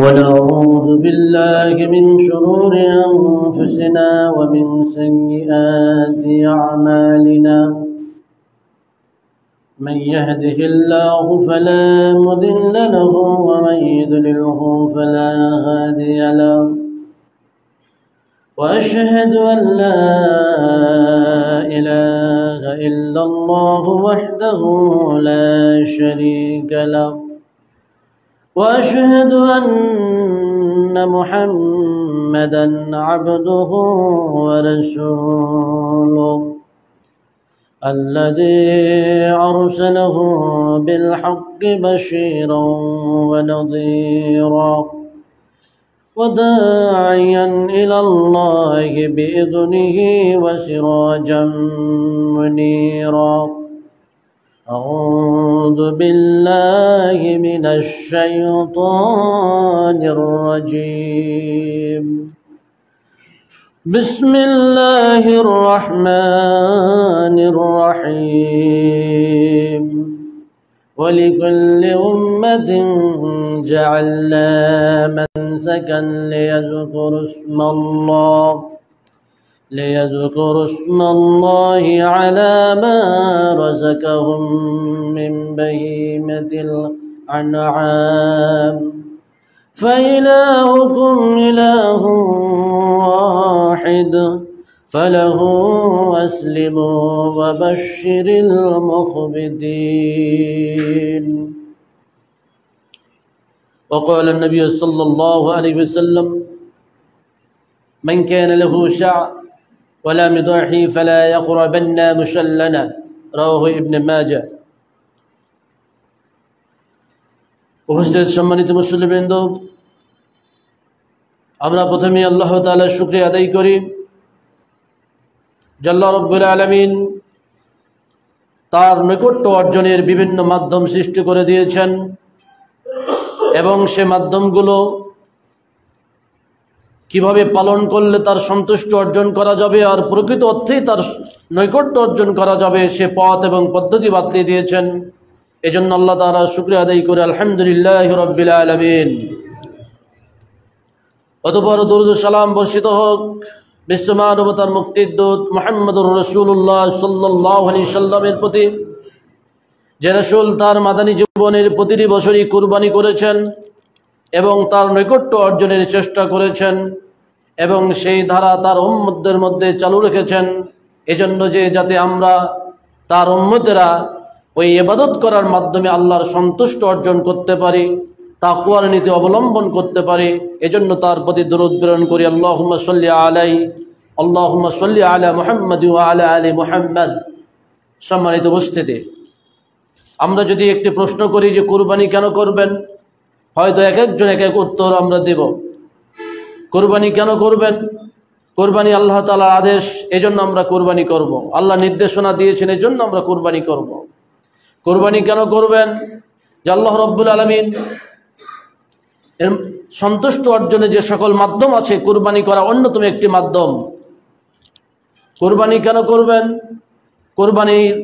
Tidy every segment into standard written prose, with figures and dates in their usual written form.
ونعوذ بالله من شرور أنفسنا ومن سيئات أعمالنا من يهده الله فلا مضل له ومن يضلله فلا هادي له وأشهد أن لا إله إلا الله وحده لا شريك له وأشهد أن محمدًا عبده ورسوله الذي أرسله بالحق بشيرًا ونذيرًا وداعيًا إلى الله بإذنه وسراجًا منيرًا أعوذ بالله من الشيطان الرجيم بسم الله الرحمن الرحيم ولكل أمة جعلنا منسكا ليذكروا اسم الله على ما رزقهم من بهيمة الأنعام فإلهكم إله واحد فله أسلموا وبشر المخبتين. وقال النبي صلى الله عليه وسلم من كان له شعر ولا مضاحي فلا يقربن مشلنا رواه ابن ماجه. উপস্থিত সম্মানিত মুসলিমবৃন্দ, আমরা প্রথমে আল্লাহ তাআলার শুকরিয়া আদায় করি যে আল্লাহ রাব্বুল আলামিন তার নৈকট্য অর্জনের বিভিন্ন মাধ্যম সৃষ্টি করে দিয়েছেন এবং সে মাধ্যমগুলো কিভাবে পালন করলে তার সন্তুষ্ট অর্জন করা যাবে আর প্রকৃত অর্থেই তার নৈকট্য অর্জন করা যাবে সে পথ এবং পদ্ধতি বাতলিয়ে দিয়েছেন। এজন্য আল্লাহ তাআলা শুকরিয়া আদায় করে আলহামদুলিল্লাহি রাব্বিল আলামিন। অতঃপর দরুদ ও সালাম বর্ষিত হোক বিশ্বমানবতার মুক্তির দূত মুহাম্মদুর রাসূলুল্লাহ সাল্লাল্লাহু আলাইহি সাল্লামের প্রতি, যে রাসূল তার মাদানী জীবনের প্রতিটি বছরই কুরবানি করেছেন এবং তার নৈকট্য অর্জনের চেষ্টা করেছেন এবং সেই ধারা তার উম্মতদের মধ্যে চালু রেখেছেন, এজন্য যে যাতে আমরা তার উম্মতেরা ওই ইবাদত করার মাধ্যমে আল্লাহর সন্তুষ্ট অর্জন করতে পারি, তাকওয়ার নীতি অবলম্বন করতে পারি, এজন্য তার প্রতি দরুদ প্রেরণ করি। আল্লাহুম্মা সাল্লি আলাইহি আল্লাহুম্মা সাল্লি আলা মুহাম্মাদ ওয়া আলা আলি মুহাম্মাদ। সম্মানিত উপস্থিতি, আমরা যদি একটি প্রশ্ন করি যে কুরবানি কেন করবেন, হয়তো এক একজন এক এক উত্তর আমরা দেব। কুরবানি কেন করবেন? কুরবানি আল্লাহ তাআলার আদেশ, এজন্য আমরা কুরবানি করব। আল্লাহ নির্দেশনা দিয়েছেন, এজন্য আমরা কুরবানি করব। কুরবানি কেন করবেন? যে আল্লাহ রাব্বুল আলামিন সন্তুষ্ট অর্জনে যে সকল মাধ্যম আছে, কুরবানি করা অন্যতম একটি মাধ্যম। কুরবানি কেন করবেন? কুরবানির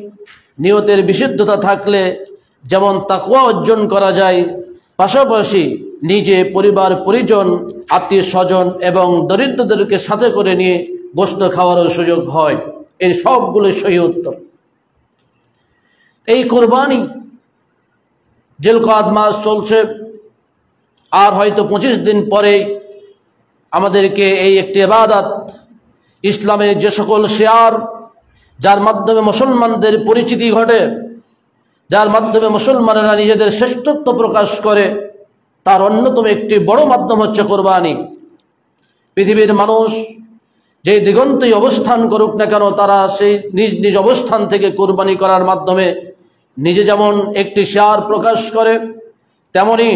নিয়তের বিশুদ্ধতা থাকলে যেমন তাকওয়া অর্জন করা যায়, পাশাপাশি নিজে, পরিবার পরিজন, আত্মীয় স্বজন এবং দরিদ্রদেরকে সাথে করে নিয়ে গোশত খাওয়ারও সুযোগ হয়। এই সবগুলো সহি উত্তর। এই কুরবানি জিলকাদ মাস চলছে, আর হয়তো 25 দিন পরে আমাদেরকে এই একটি ইবাদত, ইসলামের যে সকল শিয়ার, যার মাধ্যমে মুসলমানদের পরিচিতি ঘটে, যার মাধ্যমে মুসলমানেরা নিজেদের শ্রেষ্ঠত্ব প্রকাশ করে, তার অন্যতম একটি বড় মাধ্যম হচ্ছে কুরবানি। পৃথিবীর মানুষ যে দিগন্তেই অবস্থান করুক না কেন, তারা সেই নিজ নিজ অবস্থান থেকে কুরবানি করার মাধ্যমে নিজে যেমন একটি শিয়ার প্রকাশ করে, তেমনি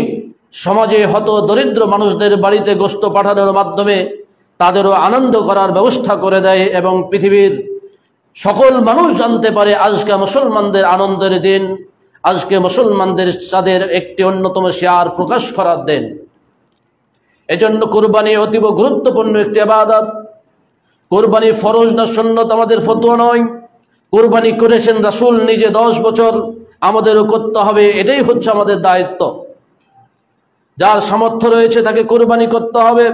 সমাজে হত দরিদ্র মানুষদের বাড়িতে গোশত পাঠানোর মাধ্যমে তাদেরও আনন্দ করার ব্যবস্থা করে দেয় এবং পৃথিবীর সকল মানুষ জানতে পারে আজকে মুসলমানদের আনন্দের দিন, আজকে মুসলমানদের তাদের একটি অন্যতম শিয়ার প্রকাশ করার দিন। এজন্য কুরবানি অতীব গুরুত্বপূর্ণ একটি ইবাদত। কুরবানি ফরজ না সুন্নত আমাদের ফতোয়া নয়। কুরবানি করেছেন রাসূল নিজে 10 বছর, আমাদেরও করতে হবে, এটাই হচ্ছে আমাদের দায়িত্ব। যার সামর্থ্য রয়েছে তাকে কুরবানি করতে হবে।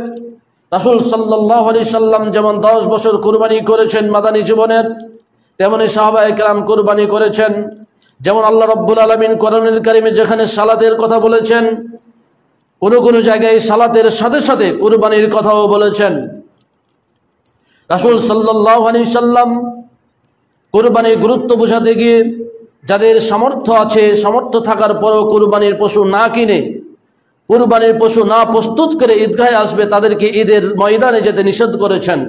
রাসূল সাল্লাল্লাহু আলাইহি সাল্লাম যেমন 10 বছর কুরবানি করেছেন মাদানী জীবনের, তেমনি সাহাবায়ে কেরাম কুরবানি করেছেন। যেমন আল্লাহ রাব্বুল আলামিন কোরআনুল কারীমে যেখানে সালাতের কথা বলেছেন, কোন কোন জায়গায় সালাতের সাথে সাথে কুরবানির কথাও বলেছেন। রাসূল সাল্লাল্লাহু আলাইহি সাল্লাম কুরবানির গুরুত্ব বোঝাতে গিয়ে যাদের সামর্থ্য আছে, সামর্থ্য থাকার পরও কুরবানির পশু না কিনে, কুরবানির পশু না প্রস্তুত করে ঈদগাহে আসবে, তাদেরকে ঈদের ময়দানে যেতে নিষেধ করেছেন।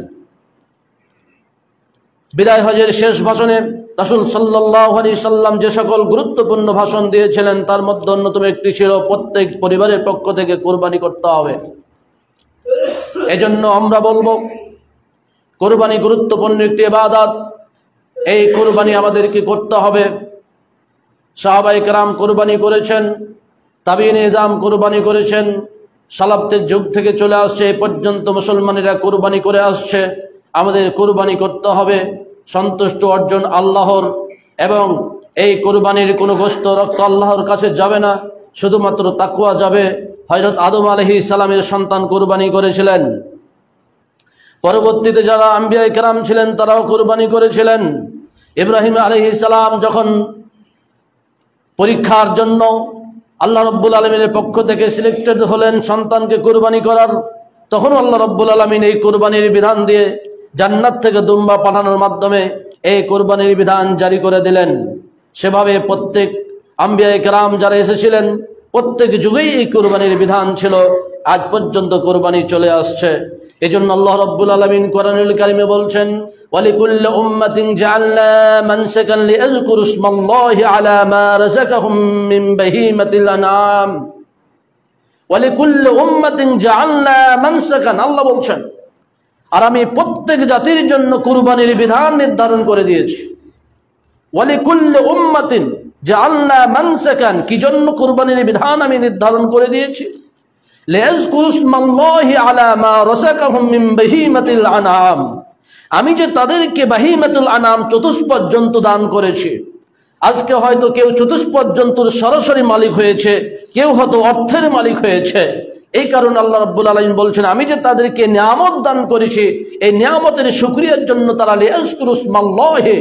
বিদায় হজের শেষ ভাষণে রাসূল সাল্লাল্লাহু আলাইহি সাল্লাম যে সকল গুরুত্বপূর্ণ ভাষণ দিয়েছিলেন তার মধ্যে অন্যতম একটি ছিল প্রত্যেক পরিবারের পক্ষ থেকে কুরবানি করতে হবে। এজন্য আমরা বলবো কুরবানি গুরুত্বপূর্ণ একটি ইবাদত, এই কুরবানি আমাদেরকে করতে হবে। সাহাবায়ে কেরাম কুরবানি করেছেন, তাবিঈন ইজম কুরবানি করেছেন, সালাফদের যুগ থেকে চলে আসছে এই পর্যন্ত মুসলমানেরা কুরবানি করে আসছে। আমাদের কুরবানি করতে হবে, সন্তুষ্ট অর্জন আল্লাহর, এবং এই কুরবানির কোনো গোশত রক্ত আল্লাহর কাছে যাবে না, শুধুমাত্র তাকওয়া যাবে। হযরত আদম আলাইহিস সালামের সন্তান কুরবানি করেছিলেন, পরবর্তীতে যারা আম্বিয়া কেরাম ছিলেন তারাও কুরবানি করেছিলেন। ইব্রাহিম আলাইহিস সালাম যখন পরীক্ষার জন্য আল্লাহ রাব্বুল আলামিনের পক্ষ থেকে সিলেক্টেড হলেন সন্তানকে কুরবানি করার, তখন আল্লাহ রাব্বুল আলামিন এই কুরবানির বিধান দিয়ে জান্নাত থেকে দুম্বা পাঠানোর মাধ্যমে এই কুরবানির বিধান জারি করে দিলেন। সেভাবে প্রত্যেক আম্বিয়া কেরাম যারা এসেছিলেন প্রত্যেক যুগেই এই কুরবানির বিধান ছিল, আজ পর্যন্ত কুরবানি চলে আসছে। এজন্য আল্লাহ রাব্বুল আলামিন কোরআনুল কারীমে বলছেন, ওয়ালিকুল্লি উম্মাতিন জাআলনা মানসাকান লিয়াযকুরু ইসমাল্লাহি আলা মা রাযাকাহুম মিন বাহিমাতিল আনআম। ওয়ালিকুল্লি উম্মাতিন জাআলনা মানসাকান, আল্লাহ বলছেন, আর আমি প্রত্যেক জাতির জন্য কুরবানির বিধান নির্ধারণ করে দিয়েছি। ওয়ালিকুল্লি উম্মাতিন জাআলনা মানসাকান, কি জন্য কুরবানির বিধান আমি নির্ধারণ করে দিয়েছি? লিয়াযকুরু ইসমাল্লাহি আলা মা রাযাকাহুম মিন বাহিমাতিল আনআম, আমি যে তাদেরকে বাহিমাতুল আনাম চতুষ্পদ জন্তু দান করেছি। আজকে হয়তো কেউ চতুষ্পদ জন্তুর সরাসরি মালিক হয়েছে, কেউ হয়তো অর্থের মালিক হয়েছে। এই কারণে আল্লাহ রাব্বুল আলামিন বলছেন, আমি যে তাদেরকে নিয়ামত দান করেছি, এই নিয়ামতের শুকরিয়ার জন্য তারা লিয়াযকুরু ইসমাল্লাহি,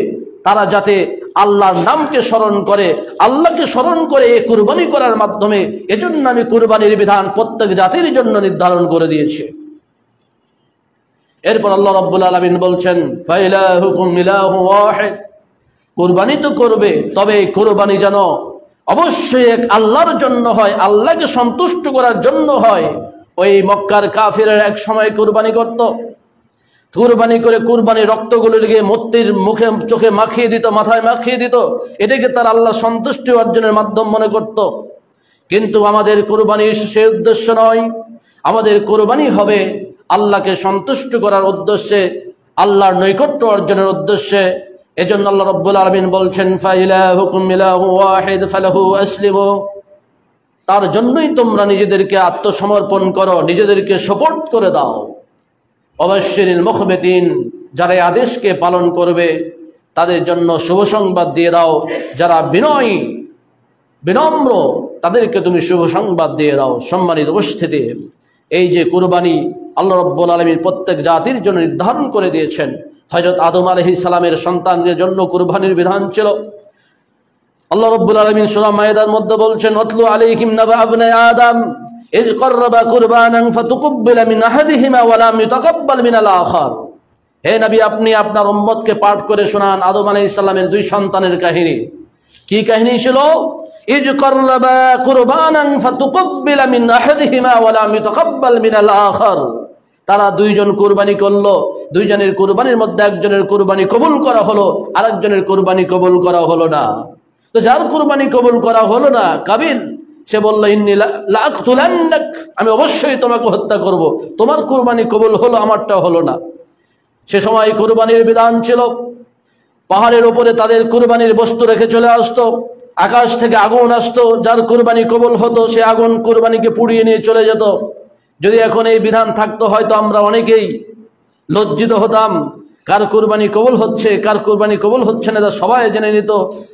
তারা যাতে আল্লাহর নামকে স্মরণ করে, আল্লাহকে স্মরণ করে এই কুরবানি করার মাধ্যমে, এজন্য আমি কুরবানির বিধান প্রত্যেক জাতির জন্য নির্ধারণ করে দিয়েছি। এরপর আল্লাহ রাব্বুল আলামিন বলছেন, ফাইলাহুকুম ইলাহু ওয়াহিদ, কুরবানি তো করবে, তবে কুরবানি যেন অবশ্যই এক আল্লাহর জন্য হয়, আল্লাহকে সন্তুষ্ট করার জন্য হয়। ওই মক্কার কাফিররা এক সময় কুরবানি করত, কুরবানি করে কুরবানির রক্তগুলো লেগে মূর্তির মুখে চোখে মাখিয়ে দিত, মাথায় মাখিয়ে দিত, এটাকে তার আল্লাহ সন্তুষ্টি অর্জনের মাধ্যম মনে করত। কিন্তু আমাদের কুরবানি সে উদ্দেশ্য নয়, আমাদের কুরবানি হবে আল্লাহকে সন্তুষ্ট করার উদ্দেশ্যে, আল্লাহর নৈকট্য অর্জনের উদ্দেশ্যে। এজন্য আল্লাহ রাব্বুল আলামিন বলছেন, ফাইলাহুকুম ইলাহু ওয়াহিদ ফালাহু আসলিমু, তার জন্যই তোমরা নিজেদেরকে আত্মসমর্পণ করো, নিজেদেরকে সাপোর্ট করে দাও। ওয়াবাশশিরিল মুখবিতিন, যারা এই আদেশকে পালন করবে তাদের জন্য শুভ সংবাদ দিয়ে দাও। যারা বিনয়ী বিনম্র তাদেরকে তুমি শুভ সংবাদ দিয়ে দাও। সম্মানিত উপস্থিতি, এই যে কুরবানি আল্লাহ রাব্বুল আলামিন প্রত্যেক জাতির জন্য নির্ধারণ করে দিয়েছেন। হযরত আদম আলাইহিস সালামের সন্তানদের জন্য কুরবানির বিধান ছিল। আল্লাহ রাব্বুল আলামিন সূরা মায়েদার মধ্যে বলছেন, আতলু আলাইহিম নাবা ইবনে আদম ইয ক্বাররাবা কুরবানান ফাতুকব্বিলা মিন আহাদিহিমা ওয়া লাম ইউতাকাব্বাল মিনাল আখার। হে নবী, আপনি আপনার উম্মতকে পাঠ করে শোনান আদম আলাইহিস সালামের দুই সন্তানের কাহিনী। কি কাহিনী ছিল? ইয ক্বাররাবা কুরবানান ফাতুকব্বিলা মিন আহাদিহিমা ওয়া লাম ইউতাকাব্বাল মিনাল আখার। তারা দুইজন কুরবানি করলো, দুইজনের কুরবানির মধ্যে একজনের কুরবানি কবুল করা হলো, আরেকজনের কুরবানি কবুল করা হলো না। তো যার কুরবানি কবুল করা হলো না, কাবিল, সে বলল, ইন্নী লাআকতুলান্নাক, আমি অবশ্যই তোমাকে হত্যা করব। তোমার কুরবানি কবুল হলো, আমারটা হলো না। সে সময় কুরবানির বিধান ছিল, পাহাড়ের উপরে তাদের কুরবানির বস্তু রেখে চলে আসতো, আকাশ থেকে আগুন আসতো, যার কুরবানি কবুল হতো সে আগুন কুরবানিকে পুড়িয়ে নিয়ে চলে যেত। যদি এখন এই বিধান থাকতো হয়তো আমরা অনেকেই লজ্জিত হতাম, কার কুরবানি কবুল হচ্ছে কার কুরবানি কবুল হচ্ছে না সবাই জেনে নিত,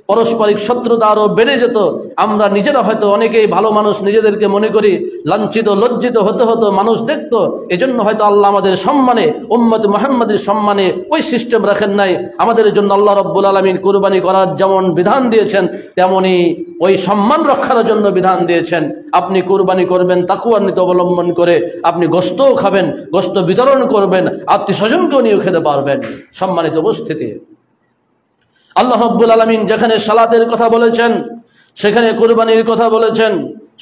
পারস্পরিক শত্রুতা আরো বেড়ে যেত। আমরা নিজেরা হয়তো অনেকেই ভালো মানুষ নিজেদেরকে মনে করি, লাঞ্ছিত লজ্জিত হতে হতো, মানুষ দেখতো। এজন্য হয়তো আল্লাহ আমাদের সম্মানে, উম্মত মুহাম্মাদের সম্মানে ওই সিস্টেম রাখেন নাই। আমাদের জন্য আল্লাহ রাব্বুল আলামিন কুরবানি করার যেমন বিধান দিয়েছেন, তেমনি ওই সম্মান রক্ষার জন্য বিধান দিয়েছেন। আপনি কুরবানি করবেন তাকওয়ার নীতি অবলম্বন করে, আপনি গোশতও খাবেন, গোশত বিতরণ করবেন, আত্মীয় স্বজনকেও নিয়ে খেতে পারবেন। সম্মানিত উপস্থিতি, আল্লাহ রাব্বুল আলামিন যেখানে সালাতের কথা বলেছেন সেখানে কুরবানির কথা বলেছেন।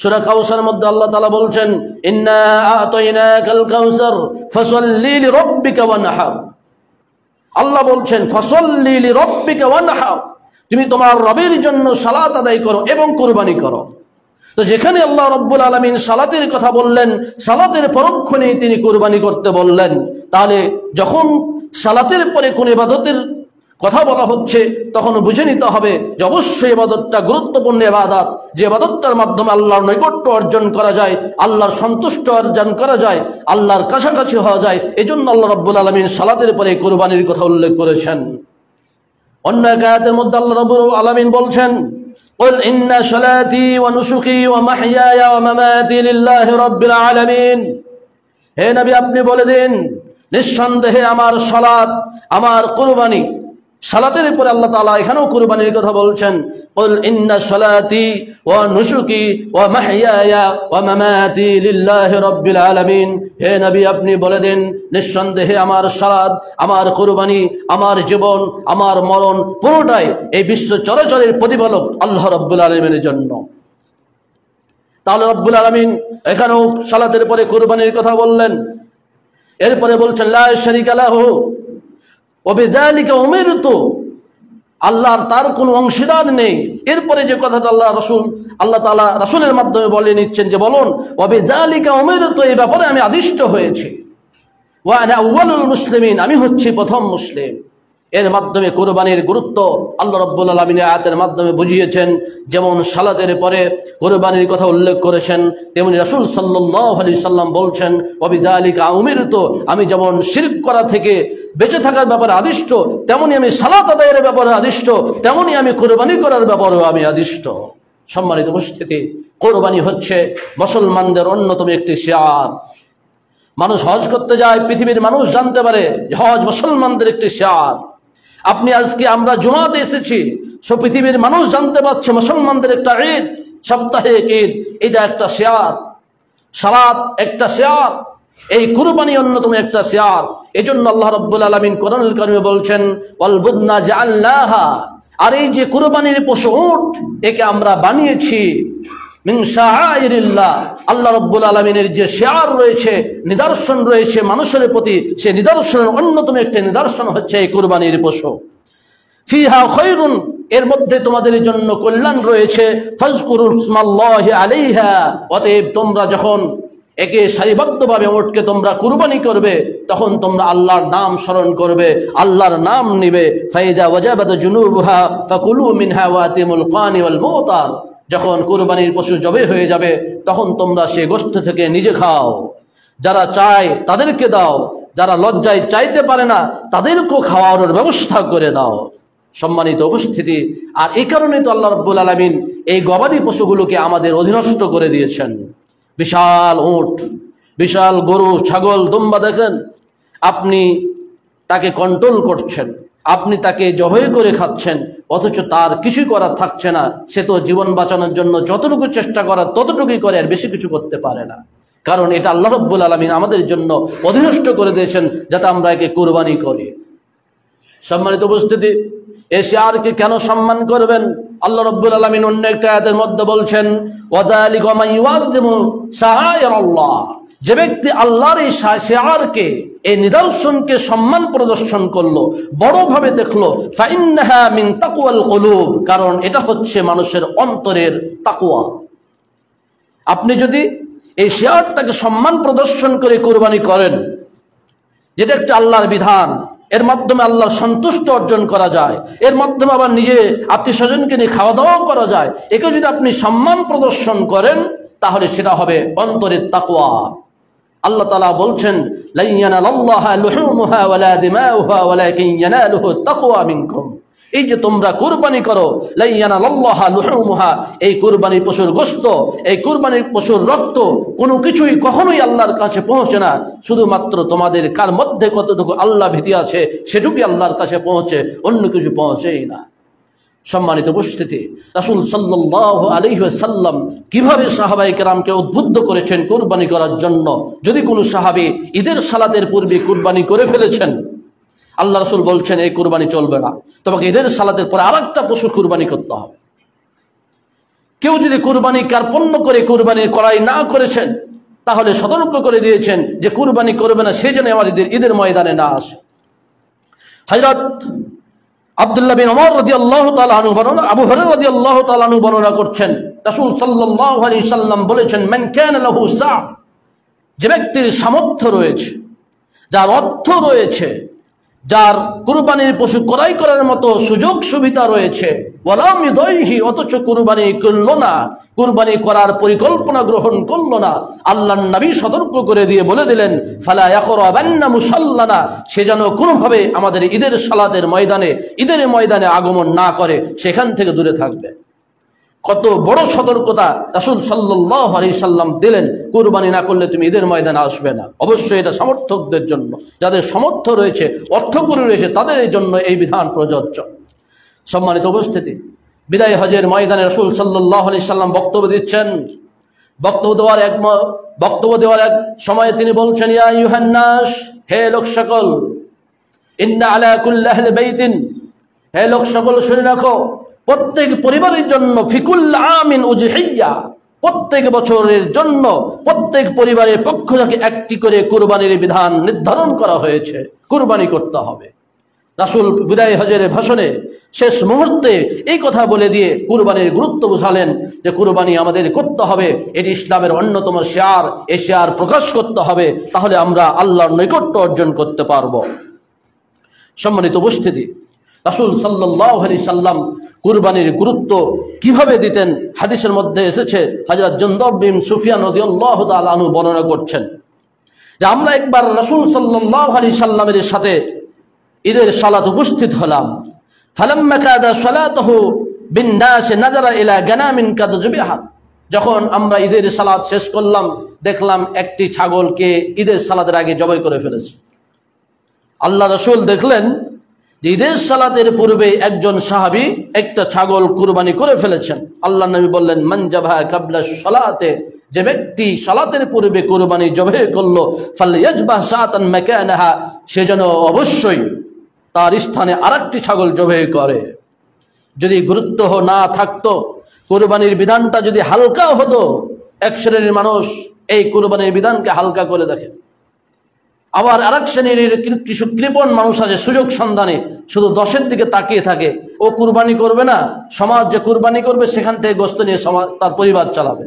সূরা কাউসার মধ্যে আল্লাহ তাআলা বলছেন, ইন্না আ'তাইনাকাল কাউসার ফাসাল্লি লিরাব্বিকা ওয়ানহার। আল্লাহ বলছেন ফাসাল্লি লিরাব্বিকা ওয়ানহার, তুমি তোমার রবের জন্য সালাত আদায় করো এবং কুরবানি করো। তো যেখানে আল্লাহ রাব্বুল আলামিন সালাতের কথা বললেন, সালাতের পরক্ষণেই তিনি কুরবানি করতে বললেন। তাহলে যখন সালাতের পরে কোন ইবাদতের কথা বলা হচ্ছে তখন বুঝে নিতে হবে যে অবশ্যই ইবাদতটা গুরুত্বপূর্ণ ইবাদত, যে ইবাদতটার মাধ্যমে আল্লাহর নৈকট্য অর্জন করা যায়, আল্লাহর সন্তুষ্টি অর্জন করা যায়, আল্লাহর কাছাকাছি হওয়া যায়। এজন্য আল্লাহ রাব্বুল আলামিন সালাতের পরে কুরবানির কথা উল্লেখ করেছেন। অন্য এক আয়াতের মধ্যে আল্লাহ রাব্বুল আলামিন বলছেন, قل إن صلاتي ونسكي ومحياي ومماتي لله رب العالمين। হে নবী, আপনি বলে দিন, নিঃসন্দেহে আমার সালাত, আমার কুরবানি, সালাতের উপরে আল্লাহ তাআলা এখানেও কুরবানির কথা বলছেন। قل إن صلاتي ونسكي ومحياي ومماتي لله رب العالمين। হে নবী, আপনি বলে দিন, নিঃসন্দেহে আমার সালাত, আমার কুরবানি, আমার জীবন, আমার মরণ পুরোটাই এই বিশ্ব চরাচরের প্রতিপালক আল্লাহ রাব্বুল আলামিনের জন্য। তাহলে রাব্বুল আলামিন এখানেও সালাতের পরে কুরবানির কথা বললেন। এরপরে বলছেন লা শারীকা লাহু ওয়া বিযালিকা উমিরতু, আল্লাহর তার কোনো অংশীদার নেই। এরপরে যে কথাটা আল্লাহ তাআলা রাসূলের মাধ্যমে বলে নিচ্ছেন যে বলুন ওয়া বিযালিকা উমিরতু, এই ব্যাপারে আমি আদিষ্ট হয়েছি। ওয়া আনা আউয়ালুল মুসলিমিন, আমি হচ্ছি প্রথম মুসলিম। এর মাধ্যমে কুরবানির গুরুত্ব আল্লাহ রাব্বুল আলামিন আয়াতের মাধ্যমে বুঝিয়েছেন। যেমন সালাতের পরে কুরবানির কথা উল্লেখ করেছেন, তেমনি রাসূল সাল্লাল্লাহু আলাইহি সাল্লাম বলছেন ওয়া বিযালিকা উমিরতু, আমি যেমন শিরক করা থেকে বেঁচে থাকার ব্যাপারে আদিষ্ট, তেমনি আমি সালাত আদায়ের ব্যাপারে আদিষ্ট, তেমনি আমি কুরবানি করার ব্যাপারেও আমি আদিষ্ট। সম্মানিত উপস্থিতি, কুরবানি হচ্ছে মুসলমানদের অন্যতম একটি শিয়ার। মানুষ হজ করতে যায়, পৃথিবীর মানুষ জানতে পারে যে হজ মুসলমানদের একটি শিয়ার। আপনি আজকে আমরা জুমাতে এসেছি, সব পৃথিবীর মানুষ জানতে পারছে মুসলমানদের একটা ঈদ, সাপ্তাহিক ঈদ, এটা একটা শিয়ার। সালাত একটা শিয়ার, এই কুরবানি অন্যতম একটা শিয়ার। এজন্য আল্লাহ রাব্বুল আলামিন কোরআনুল কারীমে বলছেন ওয়াল বুদনা জাআলনাহা, আর এই যে কুরবানির পশু উট, একে আমরা বানিয়েছি মিন শাআইরিল্লাহ, আল্লাহ রাব্বুল আলামিনের যে শিয়ার রয়েছে, নিদর্শন রয়েছে মানুষের প্রতি, সে নিদর্শনের অন্যতম একটি নিদর্শন হচ্ছে এই কুরবানির পশু। ফিহা খায়রুন, এর মধ্যে তোমাদের জন্য কল্যাণ রয়েছে। ফাজকুরু ইসমাল্লাহি আলাইহা, অতএব তোমরা যখন একে সারিবদ্ধভাবে উটকে তোমরা কুরবানি করবে, তখন তোমরা আল্লাহর নাম স্মরণ করবে, আল্লাহর নাম নিবে। ফাইদা ওয়াজাবাত জুনুবুহা ফাকুলু মিনহা ওয়াতিমুল কানি ওয়াল মুতার, যখন কুরবানির পশু জবে হয়ে যাবে তখন তোমরা সে গোশত থেকে নিজে খাও, যারা চায় তাদেরকে দাও, যারা লজ্জায় চাইতে পারে না তাদেরকেও খাওয়ানোর ব্যবস্থা করে দাও। সম্মানিত উপস্থিতি, আর এই কারণেই তো আল্লাহ রাব্বুল আলামিন এই গবাদি পশুগুলোকে আমাদের অধীনস্থ করে দিয়েছেন। বিশাল উট, বিশাল গরু, ছাগল, দুম্বা, দেখেন আপনি তাকে কন্ট্রোল করছেন, আপনি তাকে জবাই করে খাচ্ছেন, অথচ তার কিছু করার থাকছে না। সে তো জীবন বাঁচানোর জন্য যতটুকু চেষ্টা করার ততটুকুই করে, আর বেশি কিছু করতে পারে না। কারণ এটা আল্লাহ রাব্বুল আলামিন আমাদের জন্য অধীনস্থ করে দিয়েছেন যাতে আমরা একে কুরবানি করি। সম্মানিত উপস্থিতি, এই শিয়ারকে কেন সম্মান করবেন? আল্লাহ রাব্বুল আলামিন অন্য একটা আয়াতের মধ্যে বলছেন ওয়াযালিকা মান ইউআযযিমু শাআইরাল্লাহ, যে ব্যক্তি আল্লাহর এই শিয়ারকে, এই নিদর্শনকে সম্মান প্রদর্শন করলো, বড়ভাবে দেখলো, ফাইন্নাহা মিন তাকওয়াল কুলুব, কারণ এটা হচ্ছে মানুষের অন্তরের তাকওয়া। আপনি যদি এই শিয়ারটাকে সম্মান প্রদর্শন করে কুরবানি করেন, যেটা একটা আল্লাহর বিধান, এর মাধ্যমে আল্লাহর সন্তুষ্ট অর্জন করা যায়, এর মাধ্যমে আবার নিজে আত্মীয় স্বজনকে নিয়ে খাওয়া দাওয়া করা যায়, একে যদি আপনি সম্মান প্রদর্শন করেন তাহলে সেটা হবে অন্তরের তাকওয়া। আল্লাহ তাআলা বলছেন, লা ইয়ানালাল্লাহা লুহুমুহা ওয়ালা দিমাউহা ওয়ালাকিন ইয়ানালুহু তাকওয়া মিনকুম। এই যে তোমরা কুরবানি করো, লা ইয়ানালাল্লাহা লুহুমুহা, এই কুরবানি পশুর গোশত, এই কুরবানির পশুর রক্ত কোনো কিছুই কখনোই আল্লাহর কাছে পৌঁছে না, শুধুমাত্র তোমাদের কার মধ্যে কতটুকু আল্লাহ ভীতি আছে সেটুকুই আল্লাহর কাছে পৌঁছে, অন্য কিছু পৌঁছেই না। সম্মানিত উপস্থিতি, রাসূল সাল্লাল্লাহু আলাইহি ওয়াসাল্লাম কিভাবে সাহাবায়ে কেরামকে উদ্বুদ্ধ করেছেন কুরবানি করার জন্য। যদি কোনো সাহাবী ঈদের সালাতের পূর্বে কুরবানি করে ফেলেছেন, আল্লাহ রাসূল বলছেন এই কুরবানি চলবে না, তোমাকে ঈদের সালাতের পরে আরেকটা পশু কুরবানি করতে হবে। কেউ যদি কুরবানি কার্পণ্য করে কুরবানি করাই না করেছেন, তাহলে সতর্ক করে দিয়েছেন যে কুরবানি করবে না, সেই জন্য আমার ঈদের ময়দানে না আসে। হযরত আব্দুল্লাহ বিন ওমর রাদিয়াল্লাহু তাআলা আনহু বর্ণনা, আবু হুরায়রা রাদিয়াল্লাহু তাআলা আনহু বর্ণনা করছেন, রাসূল সাল্লাল্লাহু আলাইহি সাল্লাম বলেছেন, মান কানা লাহু সা, যে ব্যক্তির সামর্থ্য রয়েছে, যার অর্থ রয়েছে, যার কুরবানির পশু ক্রয় করার মতো সুযোগ সুবিধা রয়েছে, ওয়ালাম ইউদাইহি, অথচ কুরবানি করল না, কুরবানি করার পরিকল্পনা গ্রহণ করল না, আল্লাহর নবী সতর্ক করে দিয়ে বলে দিলেন, ফালা ইয়াকরাবান্না মুসাল্লানা, সে যেন কোনোভাবে আমাদের ঈদের সালাতের ময়দানে, ঈদের ময়দানে আগমন না করে, সেখান থেকে দূরে থাকবে। কত বড় সতর্কতা রাসূল সাল্লাল্লাহু আলাইহি সাল্লাম দিলেন, কুরবানি না করলে তুমি ঈদের ময়দানে আসবে না। অবশ্যই এটা সমর্থকদের জন্য, যাদের সামর্থ্য রয়েছে, অর্থকরী রয়েছে, তাদের জন্য এই বিধান প্রযোজ্য। সম্মানিত উপস্থিতি, বিদায় হজের ময়দানে রাসূল সাল্লাল্লাহু আলাইহি সাল্লাম বক্তব্য দিচ্ছেন। বক্তব্য দেওয়ার এক সময়ে তিনি বলছেন, ইয়া আইয়ুহান নাস, হে লোক সকল, ইন্না আলা কুল্লি আহলি বাইতিন, হে লোক সকল শুনে রাখো, প্রত্যেক পরিবারের জন্য ফিকুল আমিন উজহিয়া, প্রত্যেক বছরের জন্য প্রত্যেক পরিবারের পক্ষ থেকে একটি করে কুরবানির বিধান নির্ধারণ করা হয়েছে, কুরবানি করতে হবে। রাসূল বিদায় হজের ভাষণে শেষ মুহূর্তে এই কথা বলে দিয়ে কুরবানির গুরুত্ব বুঝালেন যে কুরবানি আমাদের করতে হবে, এটি ইসলামের অন্যতম শিয়ার, এই শিয়ার প্রকাশ করতে হবে, তাহলে আমরা আল্লাহর নৈকট্য অর্জন করতে পারব। সম্মানিত উপস্থিতি, রাসূল সাল্লাল্লাহু আলাইহি সাল্লাম কুরবানির গুরুত্ব কিভাবে দিতেন হাদিসের মধ্যে এসেছে। হযরত জুনদুব বিন সুফিয়ান রাদিয়াল্লাহু তাআলা আনহু বর্ণনা করছেন যে আমরা একবার রাসূল সাল্লাল্লাহু আলাইহি সাল্লামের সাথে ঈদের সালাত উপস্থিত হলাম। ফালাম্মা কাদা সালাতুহু বিন নাস নাযারা ইলা গানামিন কাদ যুবিহাত, যখন আমরা ঈদের সালাত শেষ করলাম, দেখলাম একটি ছাগলকে ঈদের সালাতের আগে জবাই করে ফেলেছে। আল্লাহ রাসূল দেখলেন যে ঈদের সালাতের পূর্বে একজন সাহাবী একটা ছাগল কুরবানি করে ফেলেছেন। আল্লাহ নবী বললেন, মান জাবাহা কাবলা সালাতে, যে ব্যক্তি সালাতের পূর্বে কুরবানি জবাই করলো, ফালইয়াজবাহ শাতান মাকানাহা, সে যেন অবশ্যই তার স্থানে আরেকটি ছাগল জবাই করে। যদি গুরুত্ব না থাকতো, কুরবানির বিধানটা যদি হালকা হতো, এক শ্রেণীর মানুষ এই কুরবানির বিধানকে হালকা করে দেখে, আবার আরেক শ্রেণীর কিছু কৃপণ মানুষ আছে সুযোগ সন্ধানে শুধু 10-এর দিকে তাকিয়ে থাকে, ও কুরবানি করবে না, সমাজ যে কুরবানি করবে সেখান থেকে গোশত নিয়ে সমাজ তার পরিবার চালাবে।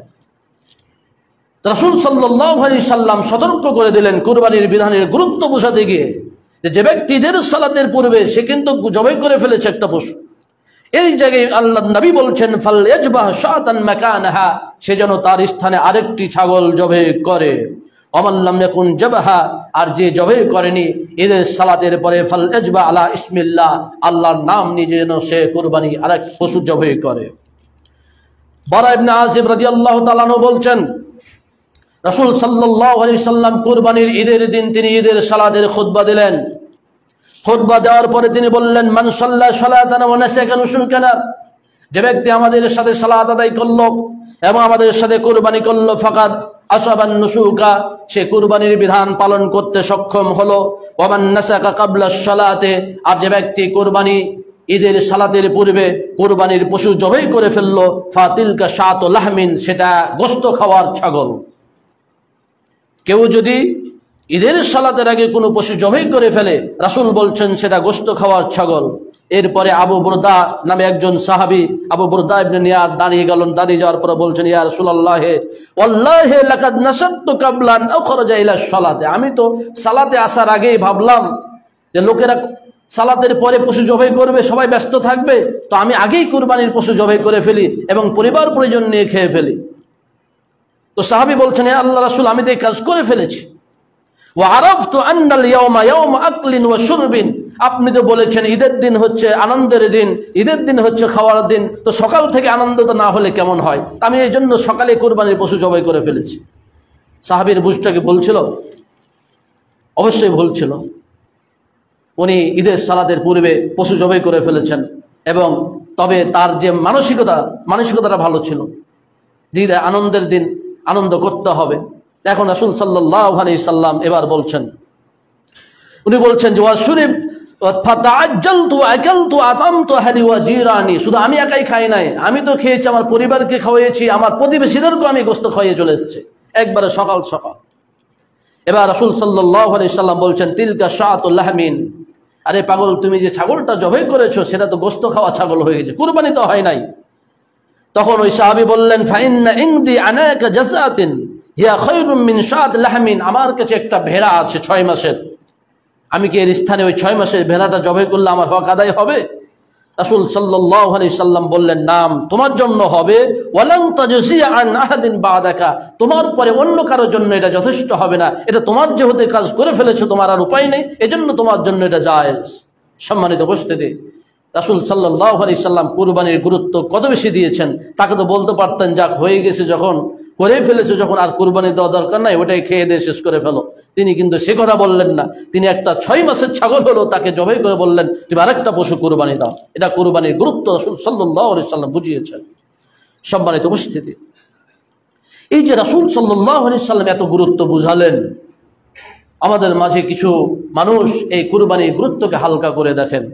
রাসূল সাল্লাল্লাহু আলাইহি সাল্লাম সতর্ক করে দিলেন কুরবানির বিধানের গুরুত্ব বোঝাতে গিয়ে, যে ব্যক্তি ঈদের সালাতের পূর্বে সে কিন্তু জবাই করে ফেলেছে একটা পশু, এই জায়গায় আল্লাহ নবী বলছেন, ফালইয়াজবাহ শাতান মাকানাহা, সে যেন তার স্থানে আরেকটি ছাগল জবাই করে। ওমান লাম ইয়াকুন জাবাহা, আর যে জবাই করেনি ঈদের সালাতের পরে, ফালইয়াজবা আলা ইসমিল্লাহ, আল্লাহর নাম নিয়ে যেন সে কুরবানি আরেক পশু জবাই করে। বারা ইবনে আযিব রাদিয়াল্লাহু তাআলা আনহু বলছেন, রাসূল সাল্লাল্লাহু আলাইহি সাল্লাম কুরবানির ঈদের দিন তিনি ঈদের সালাতের খুতবা দিলেন। খুতবা দেওয়ার পরে তিনি বললেন, মান সাল্লা সালাতানা ওয়া নাসাকা নুসুকানা, যে ব্যক্তি আমাদের সাথে সালাত আদায় করলো এবং আমাদের সাথে কুরবানি করলো, ফাকাদ আসাবান নুসুকা, সে কুরবানির বিধান পালন করতে সক্ষম হলো। ওয়া মান নাসাকা ক্বাবলা সালাতে, আর যে ব্যক্তি কুরবানি ঈদের সালাতের পূর্বে কুরবানির পশু জবাই করে ফেললো, ফাতিলকা শাতু লাহমিন, সেটা গোশত খাওয়ার ছাগল। কেউ যদি ঈদের সালাতের আগে কোনো পশু জবাই করে ফেলে, রাসূল বলছেন সেটা গোশত খাওয়ার ছাগল। এরপরে আবু বুরদা নামে একজন সাহাবী, আবু বুরদা ইবনে নিয়াদ দাঁড়িয়ে গেলেন, দাঁড়িয়ে যাওয়ার পরে বলছেন, ইয়া রাসূলুল্লাহ ওয়াল্লাহি লাকাদ নাসাতু ক্বাবলা আন আখরাজা ইলা সালাতে, আমি তো সালাতে আসার আগেই ভাবলাম যে লোকেরা সালাতের পরে পশু জবাই করবে, সবাই ব্যস্ত থাকবে, তো আমি আগেই কুরবানির পশু জবাই করে ফেলি এবং পরিবার পরিজন নিয়ে খেয়ে ফেলি। তো সাহাবী বলছেন, হে আল্লাহ রাসূল, আমি তো এই কাজ করে ফেলেছি। ওয়া আরাফতু আন্নাল ইয়াওমা ইয়াওমু আকলিন ওয়া শুরবিন, আপনি তো বলেছেন ঈদের দিন হচ্ছে আনন্দের দিন, ঈদের দিন হচ্ছে খাওয়ার দিন, তো সকাল থেকে আনন্দ তো না হলে কেমন হয়? আমি এই জন্য সকালে কুরবানির পশু জবাই করে ফেলেছি। সাহাবীর বুঝটাকে ভুলছিল? অবশ্যই ভুলছিল। উনি ঈদের সালাতের পূর্বে পশু জবাই করে ফেলেছেন, এবং তবে তার যে মানসিকতাটা ভালো ছিল, যে আনন্দের দিন আনন্দ করতে হবে। এখন রাসূল সাল্লাল্লাহু আলাইহি সাল্লাম এবার বলছেন, উনি বলছেন যে ওয়াশুরিব ফাতাআজ্জালতু আকালতু আতামতু আহলি ওয়া জিরানি, শুধু আমি একাই খাই নাই, আমি তো খেয়েছি, আমার পরিবারকে খাওয়াইছি, আমার প্রতিবেশীদেরকেও আমি গোশত খাইয়ে চলে এসেছি একবারে সকাল সকাল। এবার রাসূল সাল্লাল্লাহু আলাইহি সাল্লাম বলছেন তিলকা শাআতুল লাহমিন, আরে পাগল, তুমি যে ছাগলটা জবাই করেছো সেটা তো গোশত খাওয়া ছাগল হয়ে গেছে, কুরবানি তো হয় নাই। তখন ওই সাহাবী বললেন ফাইন্না ইনদি আনাকা জাসাতিন হিয়া খায়রুম মিন শাআত লাহমিন, আমার কাছে একটা ভেড়া আছে 6 মাসের, আমি কি এর স্থানে ওই 6 মাসের ভেড়াটা জবাই করলে আমার হক আদায় হবে? রাসূল সাল্লাল্লাহু আলাইহি সাল্লাম বললেন নাম, তোমার জন্য হবে, ওয়ালান তাজসিয়া আন আহাদিন বাদাকা, তোমার পরে অন্য কারোর জন্য এটা যথেষ্ট হবে না, এটা তোমার যেহেতু কাজ করে ফেলেছো, তোমার আর উপায় নেই, এজন্য তোমার জন্য এটা জায়েজ। সম্মানিত উপস্থিতি, রাসূল সাল্লাল্লাহু আলাইহি সাল্লাম কুরবানির গুরুত্ব কত বেশি দিয়েছেন। তাকে তো বলতে পারতেন যাক হয়ে গেছে, যখন করে ফেলেছে, যখন আর কুরবানি দেওয়া দরকার নাই, ওটাই খেয়ে দিয়ে শেষ করে ফেলো। তিনি কিন্তু সে কথা বললেন না, তিনি একটা 6 মাসের ছাগল হলো তাকে জবাই করে বললেন তুমি আরেকটা পশু কুরবানি দাও। এটা কুরবানির গুরুত্ব রাসূল সাল্লাল্লাহু আলাইহি সাল্লাম বুঝিয়েছেন। সম্মানিত উপস্থিতি, এই যে রাসূল সাল্লাল্লাহু আলাইহি সাল্লাম এত গুরুত্ব বুঝালেন, আমাদের মাঝে কিছু মানুষ এই কুরবানির গুরুত্বকে হালকা করে দেখেন।